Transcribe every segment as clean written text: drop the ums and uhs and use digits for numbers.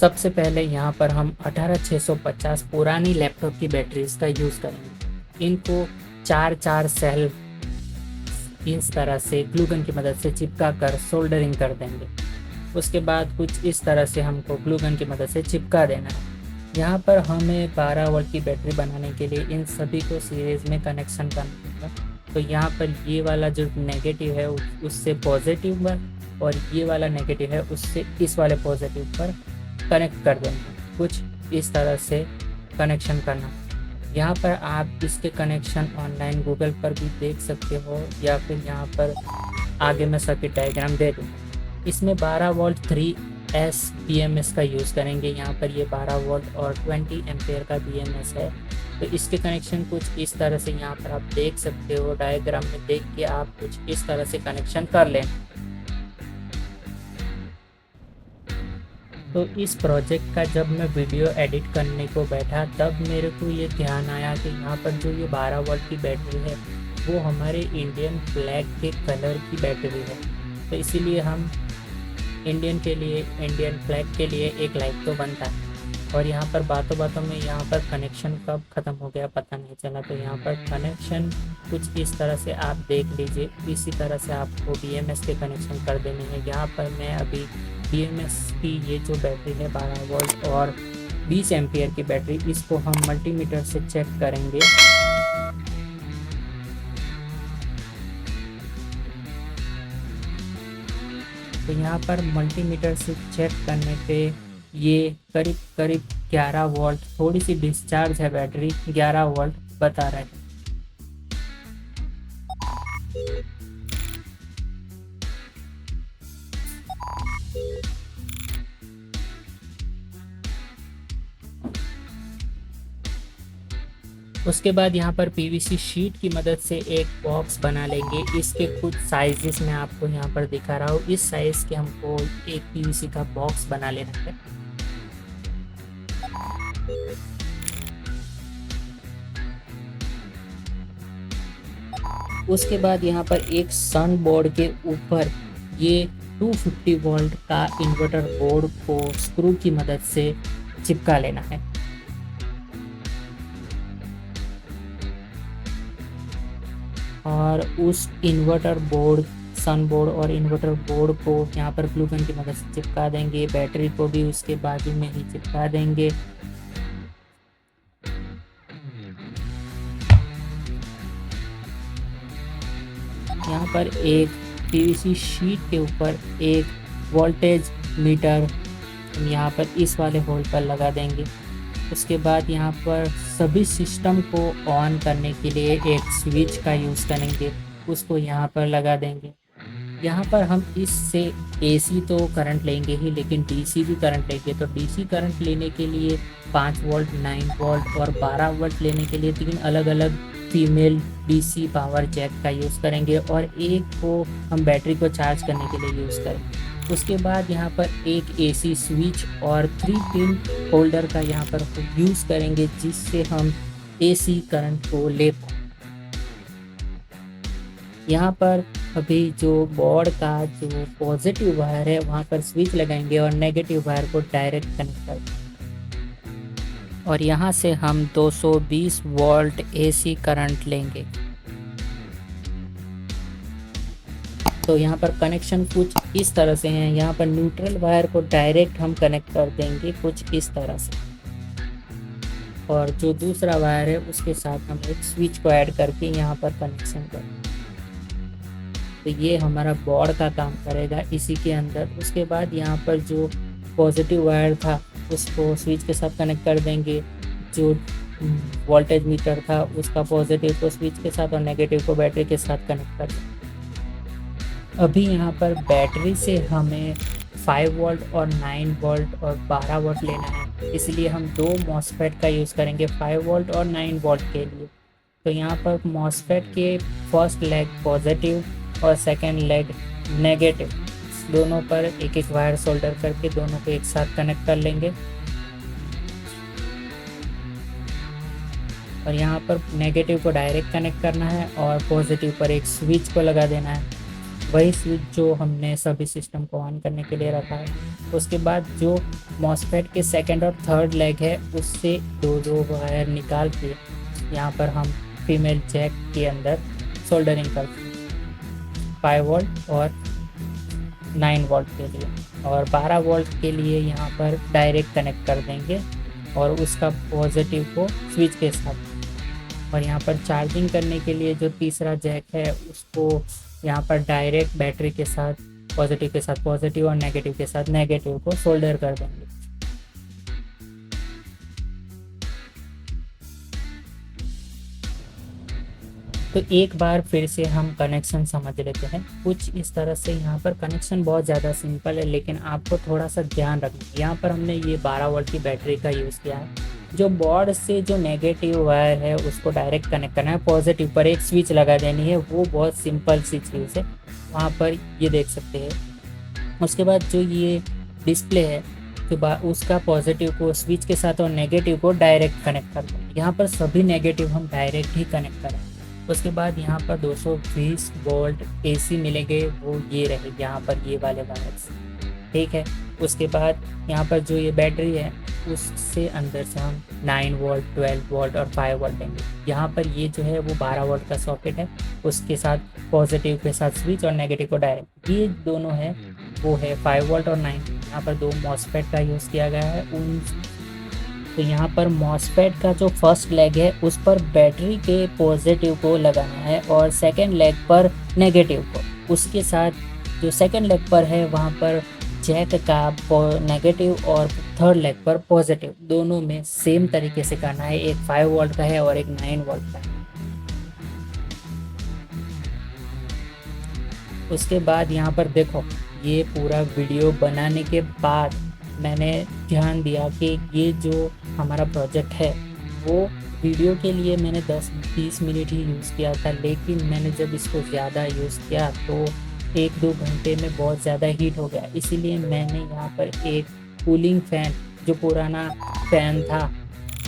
सबसे पहले यहाँ पर हम 18650 पुरानी लैपटॉप की बैटरीज का यूज़ करेंगे। इनको चार सेल इस तरह से ग्लू गन की मदद से चिपका कर सोल्डरिंग कर देंगे। उसके बाद कुछ इस तरह से हमको ग्लू गन की मदद से चिपका देना है। यहाँ पर हमें 12 वोल्ट की बैटरी बनाने के लिए इन सभी को सीरीज में कनेक्शन करना होगा। तो यहाँ पर ये वाला जो नेगेटिव है उससे पॉजिटिव पर, और ये वाला नेगेटिव है उससे इस वाले पॉजिटिव पर कनेक्ट कर देना। कुछ इस तरह से कनेक्शन करना। यहाँ पर आप इसके कनेक्शन ऑनलाइन गूगल पर भी देख सकते हो, या फिर यहाँ पर आगे मैं सर्किट डायग्राम दे दूँगा। इसमें 12 वोल्ट 3S BMS का यूज़ करेंगे। यहाँ पर ये 12 वोल्ट और 20 एम्पेयर का BMS है। तो इसके कनेक्शन कुछ इस तरह से यहाँ पर आप देख सकते हो। डायग्राम में देख के आप कुछ इस तरह से कनेक्शन कर लें। तो इस प्रोजेक्ट का जब मैं वीडियो एडिट करने को बैठा तब मेरे को ये ध्यान आया कि यहाँ पर जो ये 12 वोल्ट की बैटरी है वो हमारे इंडियन फ्लैग के कलर की बैटरी है। तो इसीलिए हम इंडियन फ्लैग के लिए एक लाइट तो बनता है। और यहाँ पर बातों बातों में यहाँ पर कनेक्शन कब ख़त्म हो गया पता नहीं चला। तो यहाँ पर कनेक्शन कुछ इस तरह से आप देख लीजिए। इसी तरह से आपको BMS के कनेक्शन कर देने हैं। यहाँ पर मैं अभी BMS की ये जो बैटरी है 12 वोल्ट और 20 एम्पियर की बैटरी, इसको हम मल्टीमीटर से चेक करेंगे। तो यहाँ पर मल्टीमीटर से चेक करने पे ये करीब 11 वोल्ट, थोड़ी सी डिस्चार्ज है बैटरी, 11 वोल्ट बता रहा है। उसके बाद यहाँ पर PVC शीट की मदद से एक बॉक्स बना लेंगे। इसके कुछ साइजेस मैं आपको यहाँ पर दिखा रहा हूँ। इस साइज के हमको एक PVC का बॉक्स बना लेना है। उसके बाद यहाँ पर एक सन बोर्ड के ऊपर ये 250 वोल्ट का इन्वर्टर बोर्ड को स्क्रू की मदद से चिपका लेना है। और उस इन्वर्टर बोर्ड, सन बोर्ड और इन्वर्टर बोर्ड को यहाँ पर ग्लू गन की मदद से चिपका देंगे। बैटरी को भी उसके बाजू में ही चिपका देंगे। यहाँ पर एक PVC शीट के ऊपर एक वोल्टेज मीटर हम यहाँ पर इस वाले होल पर लगा देंगे। उसके बाद यहाँ पर सभी सिस्टम को ऑन करने के लिए एक स्विच का यूज़ करेंगे, उसको यहाँ पर लगा देंगे। यहाँ पर हम इससे AC तो करंट लेंगे ही, लेकिन DC भी करंट लेंगे। तो DC करंट लेने के लिए 5 वोल्ट, 9 वोल्ट और 12 वोल्ट लेने के लिए 3 अलग अलग फीमेल DC पावर जैक का यूज़ करेंगे, और एक को हम बैटरी को चार्ज करने के लिए यूज़ करेंगे। उसके बाद यहाँ पर एक AC स्विच और 3 पिन होल्डर का यहाँ पर यूज़ करेंगे, जिससे हम AC करंट को ले पाए। यहाँ पर अभी जो बोर्ड का जो पॉजिटिव वायर है वहाँ पर स्विच लगाएंगे और नेगेटिव वायर को डायरेक्ट कनेक्ट करेंगे। और यहाँ से हम 220 वोल्ट AC करंट लेंगे। तो यहाँ पर कनेक्शन कुछ इस तरह से हैं। यहाँ पर न्यूट्रल वायर को डायरेक्ट हम कनेक्ट कर देंगे कुछ इस तरह से, और जो दूसरा वायर है उसके साथ हम एक स्विच को ऐड करके यहाँ पर कनेक्शन करेंगे। तो ये हमारा बोर्ड का काम करेगा इसी के अंदर। उसके बाद यहाँ पर जो पॉजिटिव वायर था उसको स्विच के साथ कनेक्ट कर देंगे। जो वोल्टेज मीटर था उसका पॉजिटिव को स्विच के साथ और नेगेटिव को बैटरी के साथ कनेक्ट कर देंगे। अभी यहाँ पर बैटरी से हमें 5 वोल्ट और 9 वोल्ट और 12 वोल्ट लेना है, इसलिए हम 2 MOSFET का यूज़ करेंगे 5 वोल्ट और 9 वोल्ट के लिए। तो यहाँ पर MOSFET के फर्स्ट लेग पॉजिटिव और सेकेंड लेग नेगेटिव, दोनों पर एक एक वायर सोल्डर करके दोनों को एक साथ कनेक्ट कर लेंगे। और यहाँ पर नेगेटिव को डायरेक्ट कनेक्ट करना है और पॉजिटिव पर एक स्विच को लगा देना है। वही स्विच जो हमने सभी सिस्टम को ऑन करने के लिए रखा है। उसके बाद जो मॉसफेट के सेकंड और थर्ड लेग है उससे दो दो वायर निकाल के यहाँ पर हम फीमेल जैक के अंदर सोल्डरिंग करते हैं 5 वोल्ट और 9 वोल्ट के लिए, और 12 वोल्ट के लिए यहाँ पर डायरेक्ट कनेक्ट कर देंगे और उसका पॉजिटिव को स्विच के साथ। और यहाँ पर चार्जिंग करने के लिए जो तीसरा जैक है उसको यहाँ पर डायरेक्ट बैटरी के साथ पॉजिटिव के साथ पॉजिटिव और नेगेटिव के साथ नेगेटिव को सोल्डर कर देंगे। तो एक बार फिर से हम कनेक्शन समझ लेते हैं। कुछ इस तरह से यहाँ पर कनेक्शन बहुत ज़्यादा सिंपल है, लेकिन आपको थोड़ा सा ध्यान रखना है। यहाँ पर हमने ये 12 वोल्ट की बैटरी का यूज़ किया है। जो बोर्ड से जो नेगेटिव वायर है उसको डायरेक्ट कनेक्ट करना है, पॉजिटिव पर एक स्विच लगा देनी है। वो बहुत सिंपल सी चीज़ है, वहाँ पर ये देख सकते हैं। उसके बाद जो ये डिस्प्ले है तो उसका पॉजिटिव को स्विच के साथ और नेगेटिव को डायरेक्ट कनेक्ट करते हैं। यहाँ पर सभी नेगेटिव हम डायरेक्ट ही कनेक्ट करें। उसके बाद यहाँ पर 220 वोल्ट AC मिलेंगे, वो ये रहेगी यहाँ पर ये वाले वायर्स, ठीक है। उसके बाद यहाँ पर जो ये बैटरी है उससे अंदर से हम 9 वोल्ट 12 वोल्ट और 5 वोल्ट देंगे। यहाँ पर ये जो है वो 12 वोल्ट का सॉकेट है, उसके साथ पॉजिटिव के साथ स्विच और नेगेटिव को डायरेक्ट। ये दोनों है वो है 5 वोल्ट और 9। यहाँ पर 2 मॉसफेट का यूज़ किया गया है तो यहाँ पर मॉसफेट का जो फर्स्ट लेग है उस पर बैटरी के पॉजिटिव को लगाना है और सेकंड लेग पर नेगेटिव को। उसके साथ जो सेकंड लेग पर है वहाँ पर जैक का नेगेटिव और थर्ड लेग पर पॉजिटिव, दोनों में सेम तरीके से करना है। एक 5 वोल्ट का है और एक 9 वोल्ट का है। उसके बाद यहाँ पर देखो, ये पूरा वीडियो बनाने के बाद मैंने ध्यान दिया कि ये जो हमारा प्रोजेक्ट है वो वीडियो के लिए मैंने 10-20 मिनट ही यूज़ किया था, लेकिन मैंने जब इसको ज़्यादा यूज़ किया तो 1-2 घंटे में बहुत ज़्यादा हीट हो गया। इसीलिए मैंने यहाँ पर एक कूलिंग फ़ैन, जो पुराना फ़ैन था,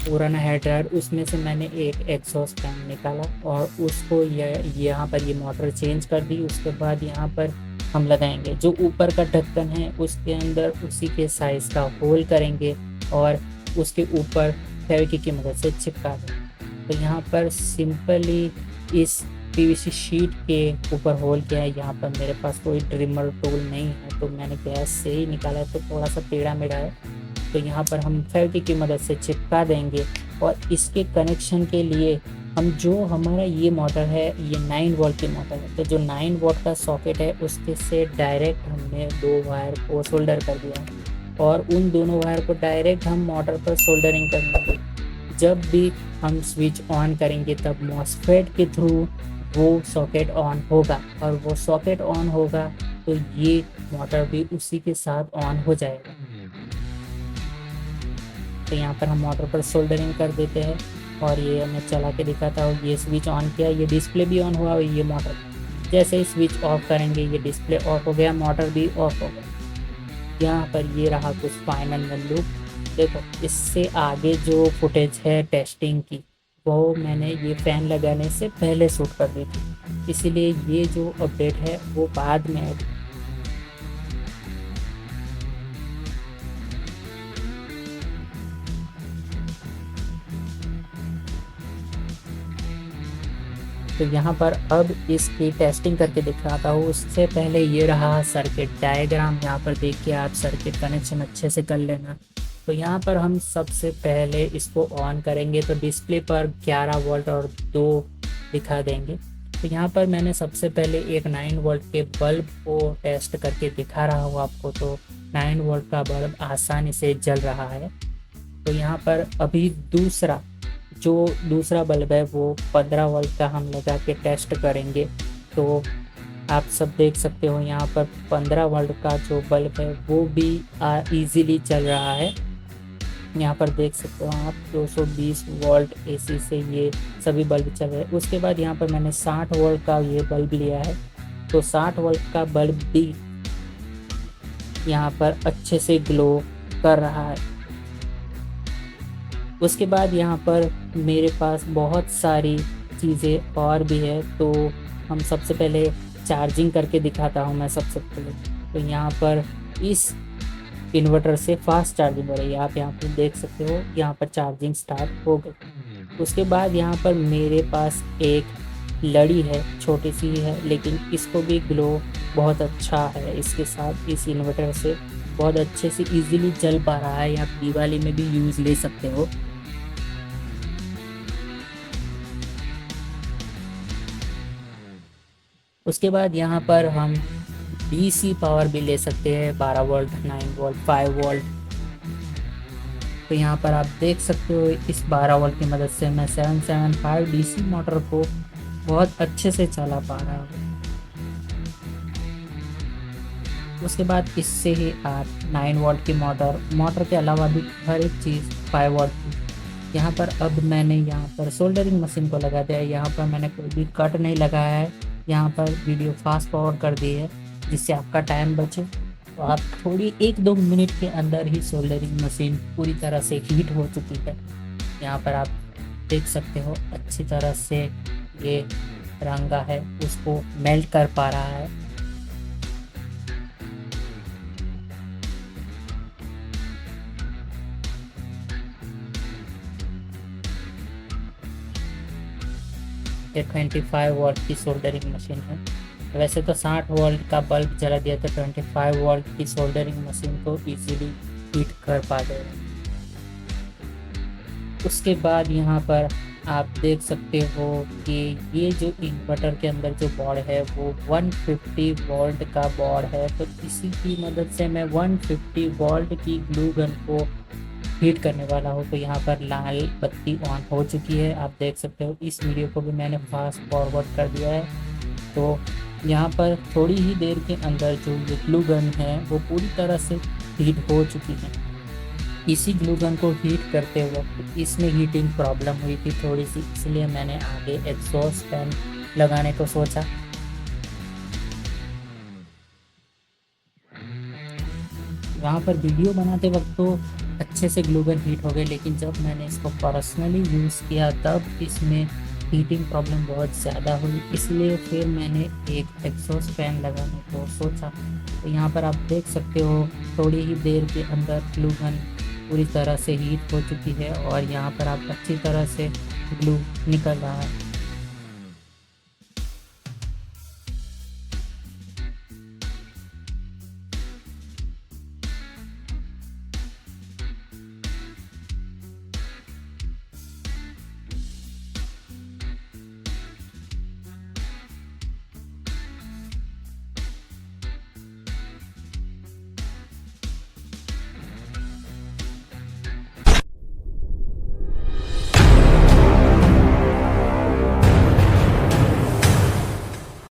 पुराना हेयर ड्रायर, उसमें से मैंने एक एग्जॉस्ट फैन निकाला और उसको यहाँ पर ये मोटर चेंज कर दी। उसके बाद यहाँ पर हम लगाएंगे जो ऊपर का ढक्कन है उसके अंदर उसी के साइज़ का होल करेंगे और उसके ऊपर फेविक्विक की मदद से चिपका देंगे। तो यहाँ पर सिंपली इस PVC शीट के ऊपर होल किया है। यहाँ पर मेरे पास कोई ट्रिमर टूल नहीं है तो मैंने गैस से ही निकाला है, तो थोड़ा सा टेढ़ा मेढ़ा है। तो यहाँ पर हम फेविक्विक की मदद से चिपका देंगे और इसके कनेक्शन के लिए हम जो हमारा ये मोटर है ये 9 वोल्ट की मोटर है, तो जो 9 वोल्ट का सॉकेट है उसके से डायरेक्ट हमने 2 वायर को सोल्डर कर दिया और उन दोनों वायर को डायरेक्ट हम मोटर पर सोल्डरिंग कर देंगे। जब भी हम स्विच ऑन करेंगे तब मॉसफेट के थ्रू वो सॉकेट ऑन होगा और वो सॉकेट ऑन होगा तो ये मोटर भी उसी के साथ ऑन हो जाएगा। तो यहाँ पर हम मोटर पर सोल्डरिंग कर देते हैं और ये मैं चला के दिखाता हूँ। ये स्विच ऑन किया, ये डिस्प्ले भी ऑन हुआ और ये मोटर, जैसे ही स्विच ऑफ करेंगे ये डिस्प्ले ऑफ हो गया, मोटर भी ऑफ हो गया। यहाँ पर ये रहा कुछ फाइनल में लुक। देखो, इससे आगे जो फुटेज है टेस्टिंग की वो मैंने ये फ़ैन लगाने से पहले शूट कर दी थी, इसीलिए ये जो अपडेट है वो बाद में ऐड। तो यहाँ पर अब इसकी टेस्टिंग करके दिखाता हूँ। उससे पहले ये रहा सर्किट डायग्राम, यहाँ पर देख के आप सर्किट कनेक्शन अच्छे से कर लेना। तो यहाँ पर हम सबसे पहले इसको ऑन करेंगे तो डिस्प्ले पर 11 वोल्ट और 2 दिखा देंगे। तो यहाँ पर मैंने सबसे पहले एक 9 वोल्ट के बल्ब को टेस्ट करके दिखा रहा हूँ आपको। तो 9 वोल्ट का बल्ब आसानी से जल रहा है। तो यहाँ पर अभी दूसरा बल्ब है वो 15 वोल्ट का हम लगा के टेस्ट करेंगे। तो आप सब देख सकते हो यहाँ पर 15 वोल्ट का जो बल्ब है वो भी इजीली चल रहा है। यहाँ पर देख सकते हो आप 220 वोल्ट AC से ये सभी बल्ब चल रहे हैं। उसके बाद यहाँ पर मैंने 60 वोल्ट का ये बल्ब लिया है, तो 60 वोल्ट का बल्ब भी यहाँ पर अच्छे से ग्लो कर रहा है। उसके बाद यहाँ पर मेरे पास बहुत सारी चीज़ें और भी है, तो हम सबसे पहले चार्जिंग करके दिखाता हूँ मैं सबसे पहले। तो यहाँ पर इस इन्वर्टर से फास्ट चार्जिंग हो रही है, आप यहाँ पर देख सकते हो, यहाँ पर चार्जिंग स्टार्ट हो गई। उसके बाद यहाँ पर मेरे पास एक लड़ी है, छोटी सी है, लेकिन इसको भी ग्लो बहुत अच्छा है इसके साथ। इस इन्वर्टर से बहुत अच्छे से इजीली जल पा रहा है, आप दिवाली में भी यूज़ ले सकते हो। उसके बाद यहाँ पर हम डीसी पावर भी ले सकते हैं, 12 वोल्ट, 9 वोल्ट, 5 वोल्ट। तो यहाँ पर आप देख सकते हो इस 12 वोल्ट की मदद से मैं 775 डीसी मोटर को बहुत अच्छे से चला पा रहा हूँ। उसके बाद इससे ही आप 9 वोल्ट की मोटर के अलावा भी हर एक चीज़ 5 वोल्ट की। यहाँ पर अब मैंने यहाँ पर सोल्डरिंग मशीन को लगा दिया है। यहाँ पर मैंने कोई भी कट नहीं लगाया है, यहाँ पर वीडियो फास्ट फॉरवर्ड कर दी है जिससे आपका टाइम बचे। तो आप थोड़ी 1-2 मिनट के अंदर ही सोल्डरिंग मशीन पूरी तरह से हीट हो चुकी है। यहाँ पर आप देख सकते हो अच्छी तरह से ये रंगा है, उसको मेल्ट कर पा रहा है। ये 25 वोल्ट की सोल्डरिंग मशीन है। वैसे तो 60 वोल्ट का बल्ब जला दिया तो 25 वोल्ट की सोल्डरिंग मशीन को इजीली हीट कर पा देगा। उसके बाद यहाँ पर आप देख सकते हो कि ये जो इन्वर्टर के अंदर जो बोर्ड है वो 150 वोल्ट का बोर्ड है। तो इसी की मदद से मैं 150 वोल्ट की ग्लू गन को हीट करने वाला हूँ। तो यहाँ पर लाल बत्ती ऑन हो चुकी है, आप देख सकते हो। इस वीडियो को भी मैंने फास्ट फॉरवर्ड कर दिया है। तो यहाँ पर थोड़ी ही देर के अंदर जो ये ग्लू गन है वो पूरी तरह से हीट हो चुकी है। इसी ग्लू गन को हीट करते वक्त इसमें हीटिंग प्रॉब्लम हुई थी थोड़ी सी, इसलिए मैंने आगे एग्जॉस्ट फैन लगाने को सोचा। वहाँ पर वीडियो बनाते वक्त तो अच्छे से ग्लू गन हीट हो गई, लेकिन जब मैंने इसको पर्सनली यूज़ किया तब इसमें हीटिंग प्रॉब्लम बहुत ज़्यादा हुई, इसलिए फिर मैंने एक एग्जॉस्ट फैन लगाने को सोचा। तो यहाँ पर आप देख सकते हो थोड़ी ही देर के अंदर ग्लू गन पूरी तरह से हीट हो चुकी है और यहाँ पर आप अच्छी तरह से ग्लू निकल रहा है।